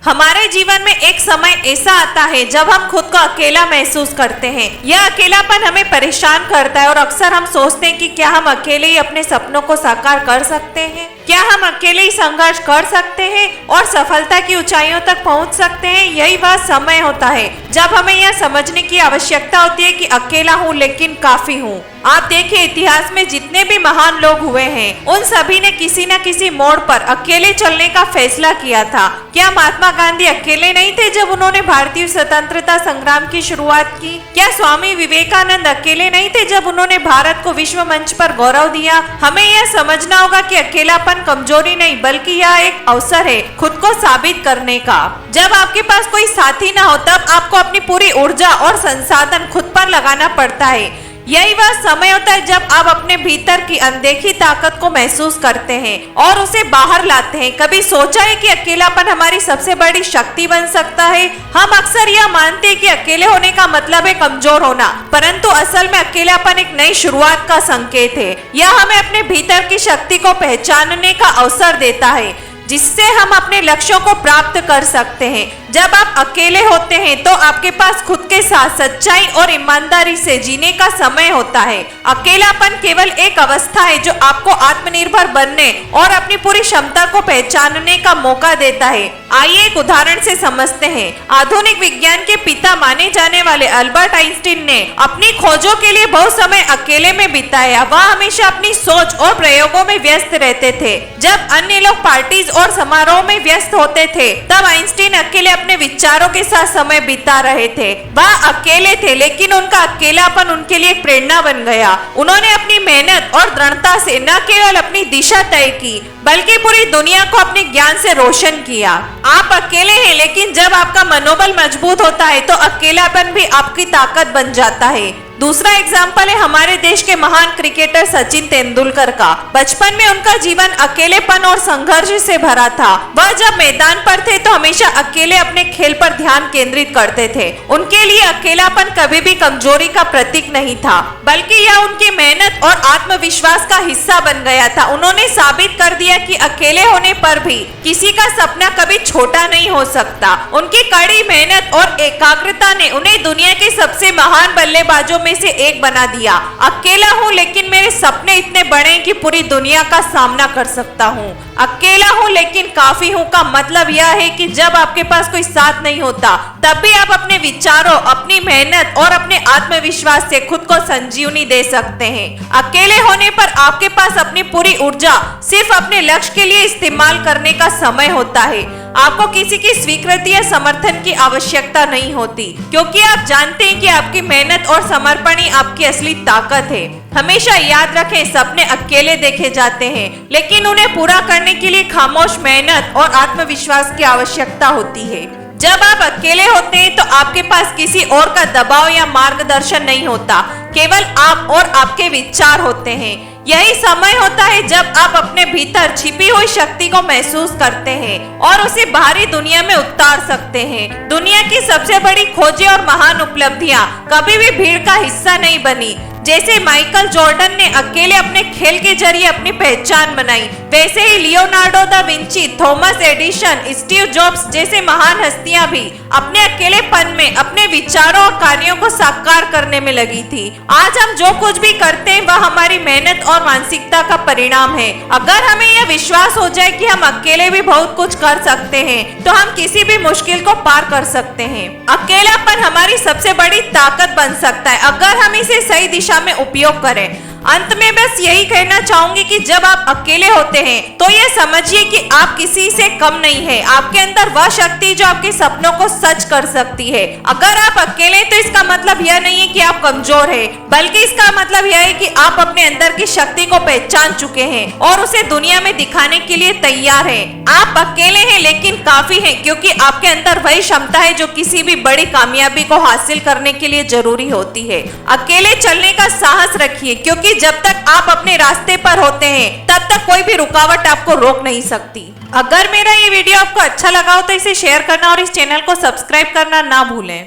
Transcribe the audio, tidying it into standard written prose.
हमारे जीवन में एक समय ऐसा आता है जब हम खुद को अकेला महसूस करते हैं। यह अकेलापन हमें परेशान करता है और अक्सर हम सोचते हैं कि क्या हम अकेले ही अपने सपनों को साकार कर सकते हैं, क्या हम अकेले ही संघर्ष कर सकते हैं और सफलता की ऊंचाइयों तक पहुंच सकते हैं। यही वह समय होता है जब हमें यह समझने की आवश्यकता होती है कि अकेला हूँ लेकिन काफी हूँ। आप देखिए, इतिहास में जितने भी महान लोग हुए हैं उन सभी ने किसी न किसी मोड़ पर अकेले चलने का फैसला किया था। क्या महात्मा गांधी अकेले नहीं थे जब उन्होंने भारतीय स्वतंत्रता संग्राम की शुरुआत की? क्या स्वामी विवेकानंद अकेले नहीं थे जब उन्होंने भारत को विश्व मंच पर गौरव दिया? हमें यह समझना होगा कि अकेलापन कमजोरी नहीं बल्कि यह एक अवसर है खुद को साबित करने का। जब आपके पास कोई साथी ना हो तब आपको अपनी पूरी ऊर्जा और संसाधन खुद पर लगाना पड़ता है। यही वह समय होता है जब आप अपने भीतर की अनदेखी ताकत को महसूस करते हैं और उसे बाहर लाते हैं। कभी सोचा है कि अकेलापन हमारी सबसे बड़ी शक्ति बन सकता है? हम अक्सर यह मानते हैं कि अकेले होने का मतलब है कमजोर होना, परंतु असल में अकेलापन एक नई शुरुआत का संकेत है। यह हमें अपने भीतर की शक्ति को पहचानने का अवसर देता है जिससे हम अपने लक्ष्यों को प्राप्त कर सकते हैं। जब आप अकेले होते हैं तो आपके पास खुद के साथ सच्चाई और ईमानदारी से जीने का समय होता है। अकेलापन केवल एक अवस्था है जो आपको आत्मनिर्भर बनने और अपनी पूरी क्षमता को पहचानने का मौका देता है। आइए एक उदाहरण से समझते हैं। आधुनिक विज्ञान के पिता माने जाने वाले अल्बर्ट आइंस्टीन ने अपनी खोजों के लिए बहुत समय अकेले में बिताया। वह हमेशा अपनी सोच और प्रयोगों में व्यस्त रहते थे। जब अन्य लोग पार्टीज और समारोह में व्यस्त होते थे तब आइंस्टीन अकेले अपने विचारों के साथ समय बिता रहे थे। वह अकेले थे लेकिन उनका अकेलापन उनके लिए एक प्रेरणा बन गया। उन्होंने अपनी मेहनत और दृढ़ता से न केवल अपनी दिशा तय की बल्कि पूरी दुनिया को अपने ज्ञान से रोशन किया। आप अकेले हैं लेकिन जब आपका मनोबल मजबूत होता है तो अकेलापन भी आपकी ताकत बन जाता है। दूसरा एग्जाम्पल है हमारे देश के महान क्रिकेटर सचिन तेंदुलकर का। बचपन में उनका जीवन अकेलेपन और संघर्ष से भरा था। वह जब मैदान पर थे तो हमेशा अकेले अपने खेल पर ध्यान केंद्रित करते थे। उनके लिए अकेलापन कभी भी कमजोरी का प्रतीक नहीं था बल्कि यह उनकी मेहनत और आत्मविश्वास का हिस्सा बन गया था। उन्होंने साबित कर दिया कि अकेले होने पर भी किसी का सपना कभी छोटा नहीं हो सकता। उनकी कड़ी मेहनत और एकाग्रता ने उन्हें दुनिया के सबसे महान बल्लेबाजों में से एक बना दिया। अकेला हूँ लेकिन मेरे सपने इतने बड़े हैं कि पूरी दुनिया का सामना कर सकता हूँ। अकेला हूँ लेकिन काफी हूँ का मतलब यह है कि जब आपके पास कोई साथ नहीं होता तब भी आप अपने विचारों, अपनी मेहनत और अपने आत्मविश्वास से खुद को संजीवनी दे सकते हैं। अकेले होने पर आपके पास अपनी पूरी ऊर्जा सिर्फ अपने लक्ष्य के लिए इस्तेमाल करने का समय होता है। आपको किसी की स्वीकृति या समर्थन की आवश्यकता नहीं होती क्योंकि आप जानते हैं कि आपकी मेहनत और समर्पण ही आपकी असली ताकत है। हमेशा याद रखें, सपने अकेले देखे जाते हैं लेकिन उन्हें पूरा करने के लिए खामोश मेहनत और आत्मविश्वास की आवश्यकता होती है। जब आप अकेले होते हैं तो आपके पास किसी और का दबाव या मार्गदर्शन नहीं होता, केवल आप और आपके विचार होते हैं। यही समय होता है जब आप अपने भीतर छिपी हुई शक्ति को महसूस करते हैं और उसे बाहरी दुनिया में उतार सकते हैं। दुनिया की सबसे बड़ी खोजें और महान उपलब्धियां कभी भी भीड़ का हिस्सा नहीं बनी। जैसे माइकल जॉर्डन ने अकेले अपने खेल के जरिए अपनी पहचान बनाई, वैसे ही Leonardo da Vinci, Thomas Edison, Steve Jobs जैसे महान हस्तियां भी अपने अकेलेपन में अपने विचारों और कार्यों को साकार करने में लगी थी। आज हम जो कुछ भी करते हैं वह हमारी मेहनत और मानसिकता का परिणाम है। अगर हमें यह विश्वास हो जाए कि हम अकेले भी बहुत कुछ कर सकते हैं तो हम किसी भी मुश्किल को पार कर सकते हैं। अकेलापन हमारी सबसे बड़ी ताकत बन सकता है अगर हम इसे सही दिशा में उपयोग करें। अंत में बस यही कहना चाहूंगी कि जब आप अकेले होते हैं तो ये समझिए कि आप किसी से कम नहीं है। आपके अंदर वह शक्ति जो आपके सपनों को सच कर सकती है। अगर आप अकेले तो इसका मतलब यह नहीं है कि आप कमजोर हैं, बल्कि इसका मतलब यह है कि आप अपने अंदर की शक्ति को पहचान चुके हैं और उसे दुनिया में दिखाने के लिए तैयार हैं। आप अकेले हैं लेकिन काफी हैं क्योंकि आपके अंदर वही क्षमता है जो किसी भी बड़ी कामयाबी को हासिल करने के लिए जरूरी होती है। अकेले चलने का साहस रखिए क्योंकि जब तक आप अपने रास्ते पर होते हैं तब तक कोई भी रुकावट आपको रोक नहीं सकती। अगर मेरा ये वीडियो आपको अच्छा लगा हो तो इसे शेयर करना और इस चैनल को सब्सक्राइब करना ना भूलें।